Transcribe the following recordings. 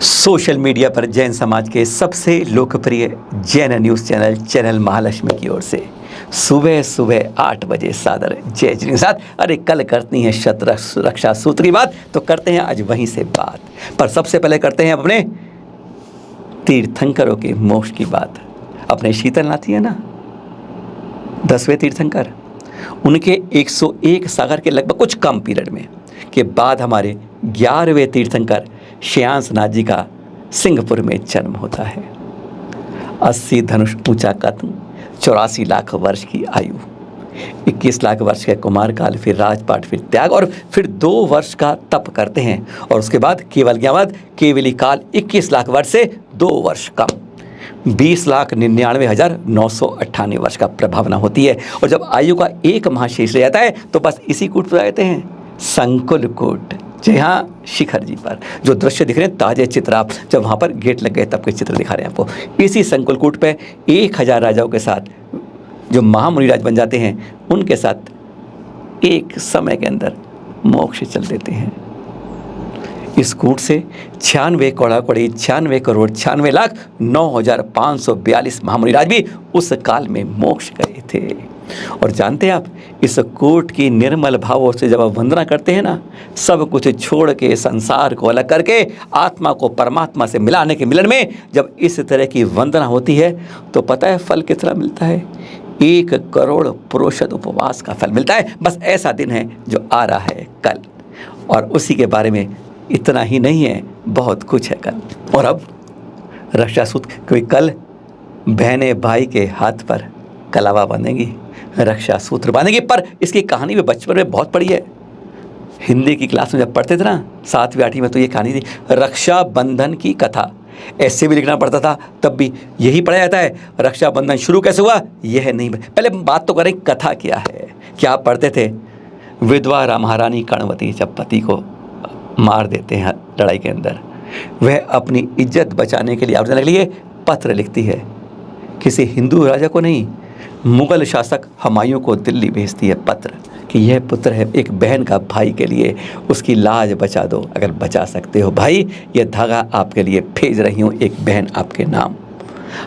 Social media पर जैन समाज के सबसे लोकप्रिय जैन न्यूज़ चैनल महालक्ष्मी की ओर से सुबह सुबह 8 बजे सादर जय जी के साथ। अरे कल करती हैं शत रक्षा सूत्र की बात, तो करते हैं आज वहीं से बात। पर सबसे पहले करते हैं अपने तीर्थंकरों के मोक्ष की बात। अपने शीतलनाथ है ना 10वें तीर्थंकर, उनके 101 सागर के लगभग कुछ कम पीरियड में के बाद हमारे 11वें तीर्थंकर श्रेयांसनाथ जी का सिंहपुर में जन्म होता है। 80 धनुष ऊंचा कद, 84 लाख वर्ष की आयु, 21 लाख वर्ष का कुमार काल, फिर राजपाट, फिर त्याग और फिर 2 वर्ष का तप करते हैं। और उसके बाद केवल ज्ञावत केवली काल 21 लाख वर्ष से 2 वर्ष कम 20,99,998 वर्ष का प्रभावना होती है। और जब आयु का 1 माह शेष रह जाता है तो बस इसी कूट पर रहते हैं, संकुल कूट। जी हाँ, शिखर जी पर जो दृश्य दिख रहे हैं ताजे चित्र, आप जब वहाँ पर गेट लग गए तब के चित्र दिखा रहे हैं आपको। इसी संकुल कूट पे 1000 राजाओं के साथ जो महामुनिराज बन जाते हैं, उनके साथ एक समय के अंदर मोक्ष चल देते हैं। इस कूट से 96 कौड़ी 96 करोड़ 96 लाख 9,542 महामुनिराज भी उस काल में मोक्ष गए थे। और जानते हैं आप, इस कूट की निर्मल भावों से जब आप वंदना करते हैं ना, सब कुछ छोड़ के संसार को अलग करके आत्मा को परमात्मा से मिलाने के मिलन में जब इस तरह की वंदना होती है तो पता है फल कितना मिलता है? 1 करोड़ पुरुषद उपवास का फल मिलता है। बस ऐसा दिन है जो आ रहा है कल, और उसी के बारे में इतना ही नहीं है, बहुत कुछ है कल। और अब रक्षा सूत्र, कोई कल बहनें भाई के हाथ पर कलावा बांधेंगी, रक्षा सूत्र बांधेंगी। पर इसकी कहानी भी बचपन में बहुत पढ़ी है। हिंदी की क्लास में जब पढ़ते थे ना 7वीं 8वीं में, तो ये कहानी थी रक्षा बंधन की कथा। ऐसे भी लिखना पड़ता था, तब भी यही पढ़ा जाता है। रक्षा बंधन शुरू कैसे हुआ यह नहीं, पहले बात तो करें कथा क्या है। क्या आप पढ़ते थे? विधवा महारानी कर्णवती जब पति को मार देते हैं लड़ाई के अंदर, वह अपनी इज्जत बचाने के लिए अर्जुन के लिए पत्र लिखती है। किसी हिंदू राजा को नहीं, मुगल शासक हुमायूं को दिल्ली भेजती है पत्र कि यह पुत्र है एक बहन का भाई के लिए, उसकी लाज बचा दो, अगर बचा सकते हो भाई, यह धागा आपके लिए भेज रही हूँ, एक बहन आपके नाम।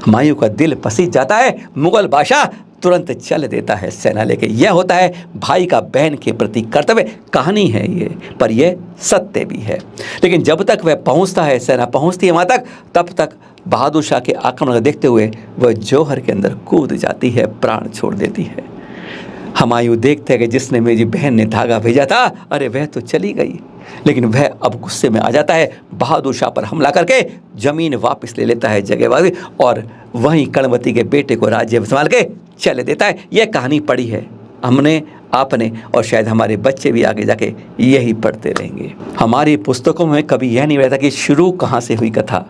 हुमायूं का दिल पसीज जाता है, मुगल बादशाह तुरंत चल देता है सेना लेके। यह होता है भाई का बहन के प्रति कर्तव्य। कहानी है ये, पर यह सत्य भी है। लेकिन जब तक वह पहुंचता है, सेना पहुंचती है वहां तक, तब तक बहादुर शाह के आक्रमण को देखते हुए वह जौहर के अंदर कूद जाती है, प्राण छोड़ देती है। हुमायूं देखते हैं कि जिसने मेरी बहन ने धागा भेजा था, अरे वह तो चली गई। लेकिन वह अब गुस्से में आ जाता है, बहादुर शाह पर हमला करके ज़मीन वापस ले लेता है जगह वाली, और वहीं कर्णवती के बेटे को राज्य संभाल के चले देता है। यह कहानी पढ़ी है हमने, आपने, और शायद हमारे बच्चे भी आगे जाके यही पढ़ते रहेंगे। हमारी पुस्तकों में कभी यह नहीं रहता कि शुरू कहाँ से हुई कथा।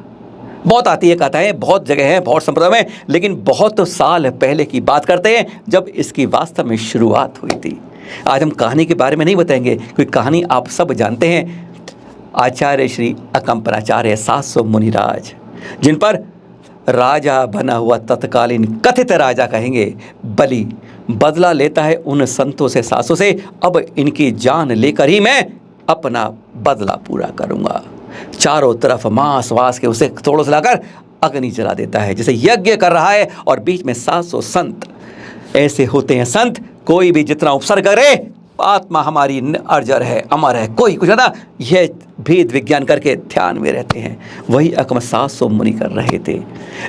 बहुत आती है कथाएं, बहुत जगह है, बहुत संप्रदाय में, लेकिन बहुत साल पहले की बात करते हैं जब इसकी वास्तव में शुरुआत हुई थी। आज हम कहानी के बारे में नहीं बताएंगे, क्योंकि कहानी आप सब जानते हैं। आचार्य श्री अकंपराचार्य 700 मुनिराज, जिन पर राजा बना हुआ तत्कालीन कथित राजा कहेंगे बलि बदला लेता है उन संतों से, 700 से, अब इनकी जान लेकर ही मैं अपना बदला पूरा करूंगा। चारों तरफ मांस वास के उसे थोड़ों से लाकर अग्नि जला देता है, जैसे यज्ञ कर रहा है, और बीच में 700 संत ऐसे होते हैं। संत कोई भी जितना उपसर्ग करे, आत्मा हमारी अजर है, अमर है, कोई कुछ ना, यह भेद विज्ञान करके ध्यान में रहते हैं। वही अकम 700 मुनि कर रहे थे।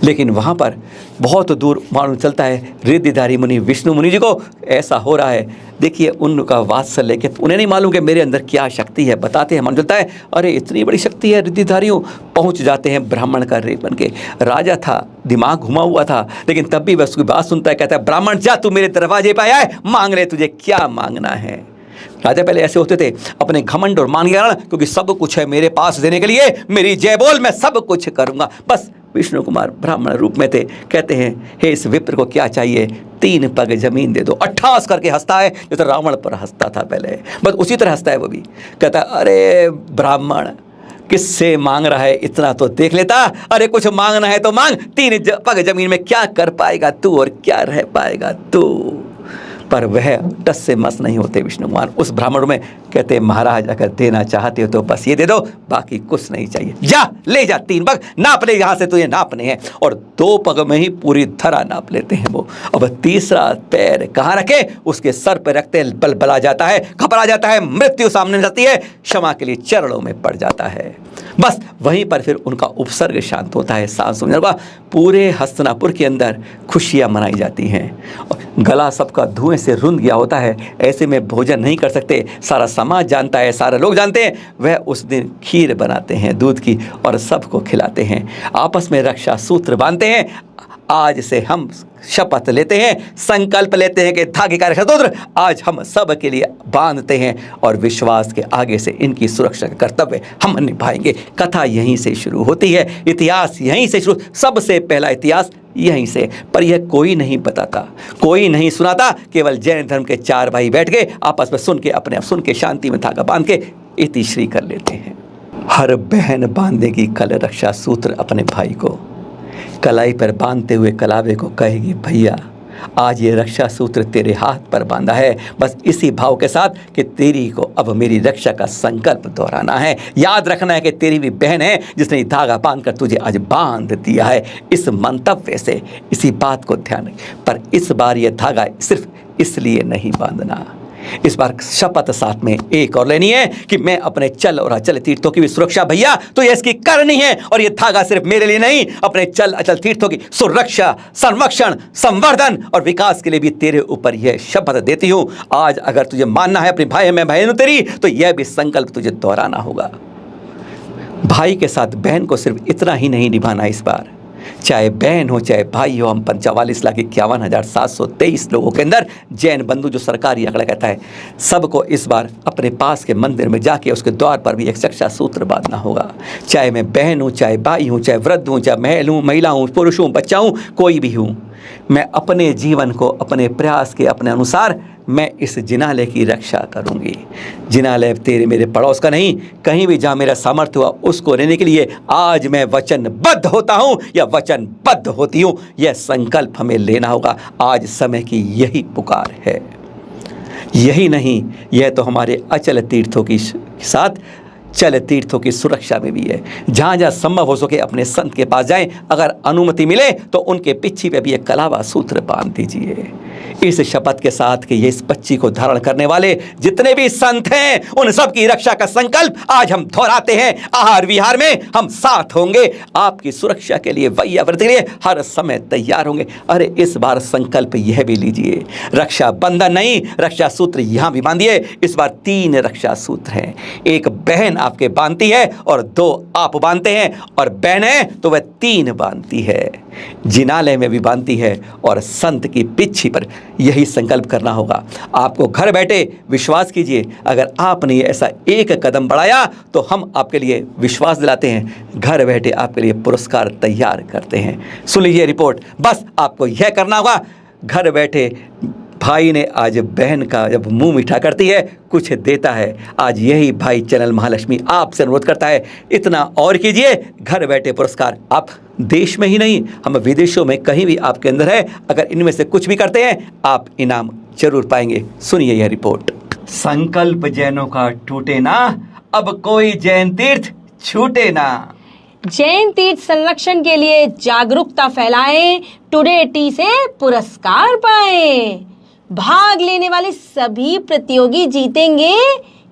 लेकिन वहाँ पर बहुत दूर मालूम चलता है रिद्धिधारी मुनि विष्णु मुनि जी को ऐसा हो रहा है। देखिए उनका वात्सल्य के, उन्हें नहीं मालूम कि मेरे अंदर क्या शक्ति है। बताते हैं, मालूम चलता है अरे इतनी बड़ी शक्ति है रिद्धिधारियों। पहुँच जाते हैं ब्राह्मण का रेप बन के। राजा था, दिमाग घुमा हुआ था, लेकिन तब भी वह उसकी बात सुनता है। कहता है ब्राह्मण जा, तू मेरे दरवाजे पर आया है, मांग ले, तुझे क्या मांगना है। राजा पहले ऐसे होते थे, अपने घमंड और मान के कारण, क्योंकि सब कुछ है मेरे पास देने के लिए, मेरी जय बोल, मैं सब कुछ करूंगा। बस विष्णु कुमार ब्राह्मण रूप में थे। कहते हैं हे इस विप्र को क्या चाहिए? 3 पग जमीन दे दो। अट्ठास करके हंसता है, जैसे रावण पर हंसता था पहले, बस उसी तरह हंसता है वो भी। कहता है अरे ब्राह्मण किससे मांग रहा है, इतना तो देख लेता। अरे कुछ मांगना है तो मांग, 3 पग जमीन में क्या कर पाएगा तू और क्या रह पाएगा तू। पर वह टस से मस नहीं होते विष्णु कुमार। उस ब्राह्मण में कहते महाराज अगर देना चाहते हो तो बस ये दे दो, बाकी कुछ नहीं चाहिए। जा ले जा 3 पग नाप ले, यहाँ से तुझे नापने हैं। और 2 पग में ही पूरी धरा नाप लेते हैं वो। अब तीसरा पैर कहाँ रखे, उसके सर पर रखते हैं, बलबला जाता है, घबरा जाता है, मृत्यु सामने जाती है, क्षमा के लिए चरणों में पड़ जाता है। बस वहीं पर फिर उनका उपसर्ग शांत होता है। सांस सुनने का पूरे हस्तिनापुर के अंदर खुशियां मनाई जाती हैं। गला सबका धुएं से रुंध गया होता है, ऐसे में भोजन नहीं कर सकते। सारा समाज जानता है, सारे लोग जानते हैं। वह उस दिन खीर बनाते हैं दूध की और सबको खिलाते हैं। आपस में रक्षा सूत्र बांधते हैं। आज से हम शपथ लेते हैं, संकल्प लेते हैं कि धागे का रक्षा सूत्र आज हम सब के लिए बांधते हैं और विश्वास के आगे से इनकी सुरक्षा का कर्तव्य हम निभाएंगे। कथा यहीं से शुरू होती है, इतिहास यहीं से शुरू, सबसे पहला इतिहास यहीं से। पर यह कोई नहीं बताता, कोई नहीं सुनाता, केवल जैन धर्म के 4 भाई बैठ के आपस में सुन के, अपने आप सुन के, शांति में धागा बांध के इतिश्री कर लेते हैं। हर बहन बांधेगी कल रक्षा सूत्र अपने भाई को, कलाई पर बांधते हुए कलावे को कहेगी भैया आज ये रक्षा सूत्र तेरे हाथ पर बांधा है, बस इसी भाव के साथ कि तेरी को अब मेरी रक्षा का संकल्प दोहराना है। याद रखना है कि तेरी भी बहन है जिसने धागा बांधकर तुझे आज बांध दिया है। इस मंतव्य से इसी बात को ध्यान रखें। पर इस बार यह धागा सिर्फ इसलिए नहीं बांधना, इस बार शपथ साथ में एक और लेनी है कि मैं अपने चल और अचल तीर्थों की भी सुरक्षा भैया तो ये इसकी करनी है। और ये धागा सिर्फ मेरे लिए नहीं, अपने चल अचल तीर्थों की सुरक्षा, संरक्षण, संवर्धन और विकास के लिए भी तेरे ऊपर यह शपथ देती हूं। आज अगर तुझे मानना है अपने भाई में बहन तेरी, तो यह भी संकल्प तुझे दोहराना होगा। भाई के साथ बहन को सिर्फ इतना ही नहीं निभाना इस बार, चाहे बहन हो चाहे भाई हो। हम 45,51,723 लोगों के अंदर जैन बंधु, जो सरकारी आंकड़ा कहता है, सबको इस बार अपने पास के मंदिर में जाके उसके द्वार पर भी एक रक्षा सूत्र बांधना होगा। चाहे मैं बहन हूँ, चाहे भाई हूँ, चाहे वृद्ध हूँ, चाहे महिला हूँ, पुरुष हूँ, बच्चा हूँ, कोई भी हूँ, मैं अपने जीवन को अपने प्रयास के अपने अनुसार मैं इस जिनालय की रक्षा करूंगी। जिनालय तेरे मेरे पड़ोस का नहीं, कहीं भी जहाँ मेरा सामर्थ्य हुआ उसको रहने के लिए आज मैं वचनबद्ध होता हूँ या वचनबद्ध होती हूँ। यह संकल्प हमें लेना होगा। आज समय की यही पुकार है। यही नहीं, यह तो हमारे अचल तीर्थों के साथ चल तीर्थों की सुरक्षा में भी है। जहाँ जहाँ संभव हो सके अपने संत के पास जाएं, अगर अनुमति मिले तो उनके पिच्छी पे भी एक कलावा सूत्र बांध दीजिए। इस शपथ के साथ कि ये इस बच्ची को धारण करने वाले जितने भी संत हैं उन सब की रक्षा का संकल्प आज हम दोहराते हैं। आहार विहार में हम साथ होंगे, आपकी सुरक्षा के लिए, वैयाव्रत के लिए हर समय तैयार होंगे। अरे इस बार संकल्प यह भी लीजिए, रक्षा बंधन नहीं, रक्षा सूत्र यहाँ भी बांधिए। इस बार 3 रक्षा सूत्र हैं। एक बहन आपके बांधती है और 2 आप बांधते हैं, और बहन है तो वह 3 बांधती है, जिनालय में भी बांधती है और संत की पिच्छी पर। यही संकल्प करना होगा आपको। घर बैठे विश्वास कीजिए, अगर आपने ऐसा एक कदम बढ़ाया तो हम आपके लिए विश्वास दिलाते हैं, घर बैठे आपके लिए पुरस्कार तैयार करते हैं। सुन लीजिए रिपोर्ट, बस आपको यह करना होगा। घर बैठे भाई ने आज बहन का जब मुंह मीठा करती है, कुछ देता है, आज यही भाई चैनल महालक्ष्मी आपसे अनुरोध करता है, इतना और कीजिए। घर बैठे पुरस्कार आप देश में ही नहीं, हम विदेशों में कहीं भी आपके अंदर है। अगर इनमें से कुछ भी करते हैं आप इनाम जरूर पाएंगे। सुनिए यह रिपोर्ट। संकल्प जैनों का टूटे ना, अब कोई जैन तीर्थ छूटे ना। जैन तीर्थ संरक्षण के लिए जागरूकता फैलाएं, टुडे टी से पुरस्कार पाएं। भाग लेने वाले सभी प्रतियोगी जीतेंगे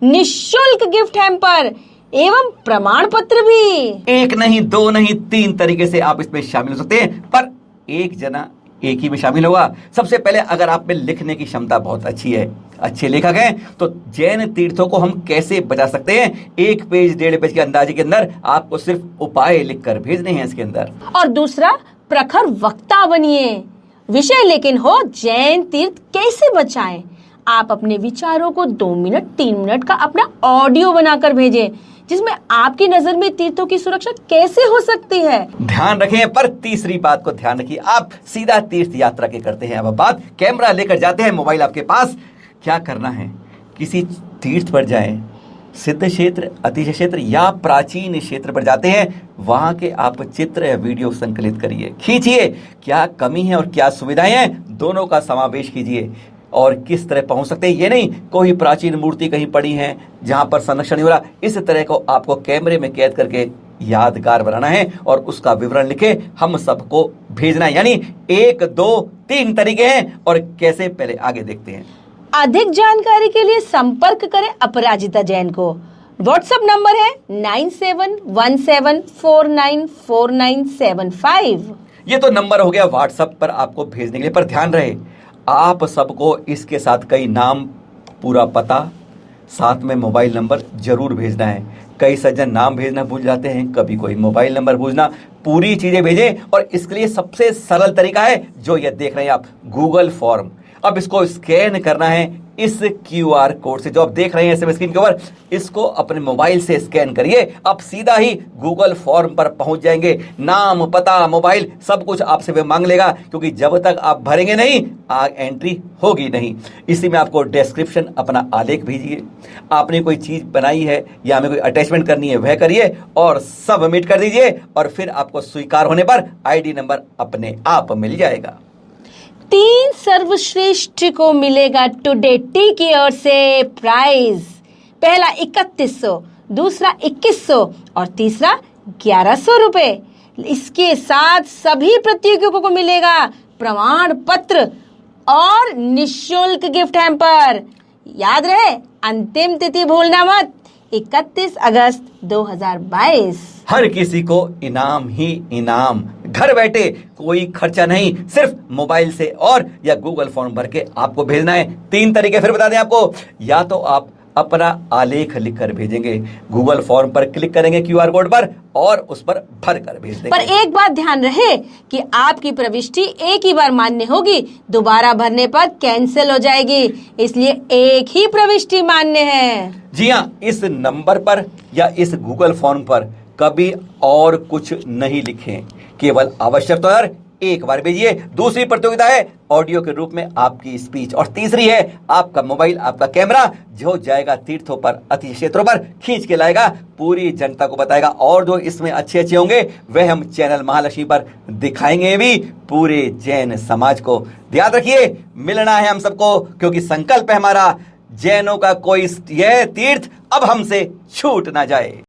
निःशुल्क गिफ्ट हैम्पर एवं प्रमाण पत्र भी। 1 नहीं 2 नहीं 3 तरीके से आप इसमें शामिल हो सकते हैं, पर एक जना एक ही में शामिल होगा। सबसे पहले अगर आप में लिखने की क्षमता बहुत अच्छी है, अच्छे लेखक हैं, तो जैन तीर्थों को हम कैसे बचा सकते हैं, 1 पेज 1.5 पेज के अंदाजे के अंदर आपको सिर्फ उपाय लिखकर भेजने हैं इसके अंदर। और दूसरा, प्रखर वक्ता बनिए। विषय लेकिन हो जैन तीर्थ कैसे बचाएं। आप अपने विचारों को 2 मिनट 3 मिनट का अपना ऑडियो बनाकर भेजें, जिसमें आपकी नजर में तीर्थों की सुरक्षा कैसे हो सकती है। ध्यान रखें, पर तीसरी बात को ध्यान रखिए, आप सीधा तीर्थ यात्रा के करते हैं। अब बात कैमरा लेकर जाते हैं, मोबाइल आपके पास, क्या करना है, किसी तीर्थ पर जाएं, सिद्ध क्षेत्र, अतिशय क्षेत्र या प्राचीन क्षेत्र पर जाते हैं, वहां के आप चित्र या वीडियो संकलित करिए, खींचिए, क्या कमी है और क्या सुविधाएं हैं, दोनों का समावेश कीजिए। और किस तरह पहुंच सकते हैं। ये नहीं कोई प्राचीन मूर्ति कहीं पड़ी है जहां पर संरक्षण नहीं हो रहा, इस तरह को आपको कैमरे में कैद करके यादगार बनाना है और उसका विवरण लिखे हम सबको भेजना है। यानी 1, 2, 3 तरीके हैं और कैसे, पहले आगे देखते हैं। अधिक जानकारी के लिए संपर्क करें अपराजिता जैन को। व्हाट्सएप नंबर है 9717494975। ये तो नंबर हो गया व्हाट्सएप पर आपको भेजने के लिए, पर ध्यान रहे आप सबको इसके साथ कई नाम, पूरा पता, साथ में मोबाइल नंबर जरूर भेजना है। कई सज्जन नाम भेजना भूल जाते हैं, कभी कोई मोबाइल नंबर भूलना, पूरी चीजें भेजें। और इसके लिए सबसे सरल तरीका है जो ये देख रहे हैं आप, गूगल फॉर्म। अब इसको स्कैन करना है इस QR कोड से जो आप देख रहे हैं SMS स्क्रीन के ऊपर, इसको अपने मोबाइल से स्कैन करिए, आप सीधा ही गूगल फॉर्म पर पहुंच जाएंगे। नाम, पता, मोबाइल सब कुछ आपसे वे मांग लेगा, क्योंकि जब तक आप भरेंगे नहीं एंट्री होगी नहीं। इसी में आपको डिस्क्रिप्शन अपना आलेख भेजिए, आपने कोई चीज बनाई है या हमें कोई अटैचमेंट करनी है वह करिए और सबमिट कर दीजिए, और फिर आपको स्वीकार होने पर ID नंबर अपने आप मिल जाएगा। 3 सर्वश्रेष्ठ को मिलेगा टुडे टी की ओर से प्राइज। पहला 3100, दूसरा 2100 और तीसरा 1100 रुपए। इसके साथ सभी प्रतियोगियों को मिलेगा प्रमाण पत्र और निःशुल्क गिफ्ट हैम्पर। याद रहे, अंतिम तिथि भूलना मत, 31 अगस्त 2022। हर किसी को इनाम ही इनाम, घर बैठे कोई खर्चा नहीं, सिर्फ मोबाइल से और या गूगल फॉर्म भर के आपको भेजना है। 3 तरीके फिर बता दें आपको, या तो आप अपना आलेख लिखकर भेजेंगे, गूगल फॉर्म पर क्लिक करेंगे QR कोड पर और उस पर भर कर भेज देंगे। पर एक बात ध्यान रहे कि आपकी प्रविष्टि एक ही बार मान्य होगी, दोबारा भरने पर कैंसिल हो जाएगी, इसलिए एक ही प्रविष्टि मान्य है। जी हाँ, इस नंबर पर या इस गूगल फॉर्म पर कभी और कुछ नहीं लिखें, केवल आवश्यक तो यार एक बार भेजिए। दूसरी प्रतियोगिता है ऑडियो के रूप में आपकी स्पीच, और तीसरी है आपका मोबाइल, आपका कैमरा जो जाएगा तीर्थों पर, अति क्षेत्रों पर खींच के लाएगा, पूरी जनता को बताएगा, और जो इसमें अच्छे होंगे वह हम चैनल महालक्ष्मी पर दिखाएंगे भी पूरे जैन समाज को। ध्यान रखिए, मिलना है हम सबको, क्योंकि संकल्प है हमारा, जैनों का कोई यह तीर्थ अब हमसे छूट ना जाए।